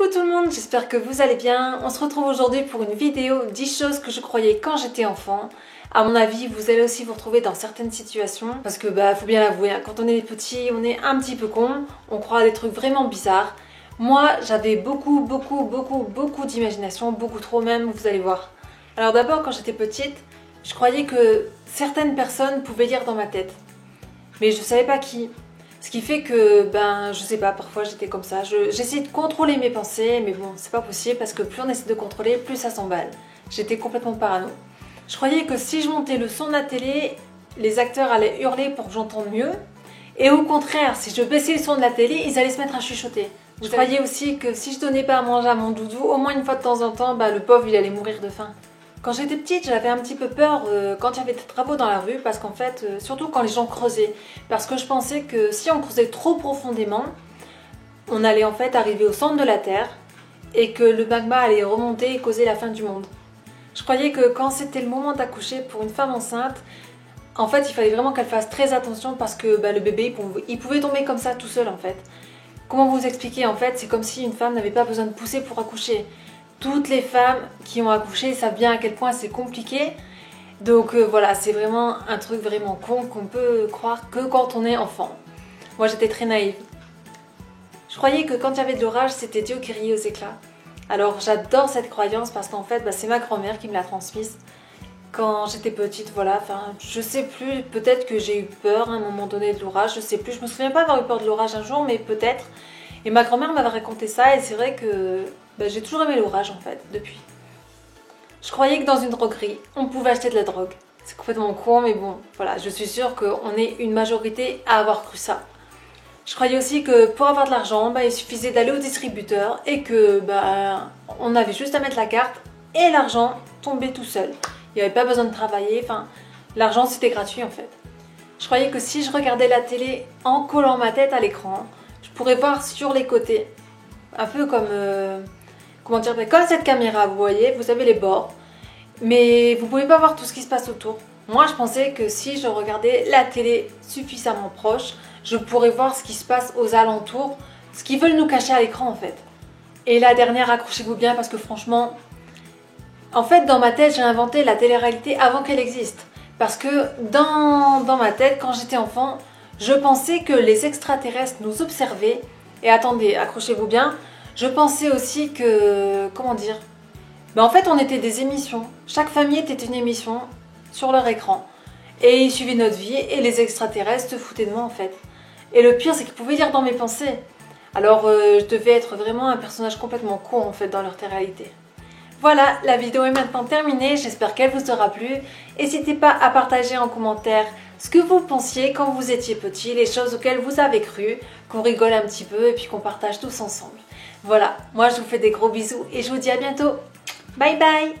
Coucou tout le monde, j'espère que vous allez bien. On se retrouve aujourd'hui pour une vidéo 10 choses que je croyais quand j'étais enfant. À mon avis, vous allez aussi vous retrouver dans certaines situations. Parce que faut bien l'avouer, hein, quand on est petit, on est un petit peu con. On croit à des trucs vraiment bizarres. Moi, j'avais beaucoup d'imagination, beaucoup trop même, vous allez voir. Alors d'abord, quand j'étais petite, je croyais que certaines personnes pouvaient lire dans ma tête. Mais je savais pas qui. Ce qui fait que, je sais pas, parfois j'étais comme ça. J'essayais de contrôler mes pensées, mais bon, c'est pas possible parce que plus on essaie de contrôler, plus ça s'emballe. J'étais complètement parano. Je croyais que si je montais le son de la télé, les acteurs allaient hurler pour que j'entende mieux. Et au contraire, si je baissais le son de la télé, ils allaient se mettre à chuchoter. Je croyais aussi que si je donnais pas à manger à mon doudou, au moins une fois de temps en temps, le pauvre il allait mourir de faim. Quand j'étais petite, j'avais un petit peu peur quand il y avait des travaux dans la rue, parce qu'en fait, surtout quand les gens creusaient, parce que je pensais que si on creusait trop profondément, on allait en fait arriver au centre de la Terre et que le magma allait remonter et causer la fin du monde. Je croyais que quand c'était le moment d'accoucher pour une femme enceinte, en fait, il fallait vraiment qu'elle fasse très attention parce que le bébé, il pouvait tomber comme ça tout seul en fait. Comment vous expliquer en fait, c'est comme si une femme n'avait pas besoin de pousser pour accoucher. Toutes les femmes qui ont accouché savent bien à quel point c'est compliqué. Donc voilà, c'est vraiment un truc vraiment con qu'on peut croire que quand on est enfant. Moi j'étais très naïve. Je croyais que quand il y avait de l'orage, c'était Dieu qui riait aux éclats. Alors j'adore cette croyance parce qu'en fait c'est ma grand-mère qui me l'a transmise. Quand j'étais petite, voilà, je sais plus, peut-être que j'ai eu peur à un moment donné de l'orage, je sais plus, je me souviens pas avoir eu peur de l'orage un jour, mais peut-être. Et ma grand-mère m'avait raconté ça et c'est vrai que j'ai toujours aimé l'orage en fait, depuis. Je croyais que dans une droguerie, on pouvait acheter de la drogue. C'est complètement con, mais bon, voilà, je suis sûre qu'on est une majorité à avoir cru ça. Je croyais aussi que pour avoir de l'argent, il suffisait d'aller au distributeur et que on avait juste à mettre la carte et l'argent tombait tout seul. Il n'y avait pas besoin de travailler, l'argent c'était gratuit en fait. Je croyais que si je regardais la télé en collant ma tête à l'écran, je pourrais voir sur les côtés. Un peu comme, comme cette caméra, vous voyez, vous avez les bords, mais vous pouvez pas voir tout ce qui se passe autour. Moi, je pensais que si je regardais la télé suffisamment proche, je pourrais voir ce qui se passe aux alentours, ce qu'ils veulent nous cacher à l'écran en fait. Et la dernière, accrochez-vous bien parce que franchement, en fait, dans ma tête, j'ai inventé la télé-réalité avant qu'elle existe. Parce que dans ma tête, quand j'étais enfant, je pensais que les extraterrestres nous observaient. Et attendez, accrochez-vous bien, je pensais aussi que... Comment dire ? En fait, on était des émissions. Chaque famille était une émission sur leur écran. Et ils suivaient notre vie et les extraterrestres se foutaient de moi en fait. Et le pire, c'est qu'ils pouvaient lire dans mes pensées. Alors, je devais être vraiment un personnage complètement con en fait dans leur télé-réalité. Voilà, la vidéo est maintenant terminée, j'espère qu'elle vous aura plu. N'hésitez pas à partager en commentaire ce que vous pensiez quand vous étiez petit, les choses auxquelles vous avez cru, qu'on rigole un petit peu et puis qu'on partage tous ensemble. Voilà, moi je vous fais des gros bisous et je vous dis à bientôt. Bye bye!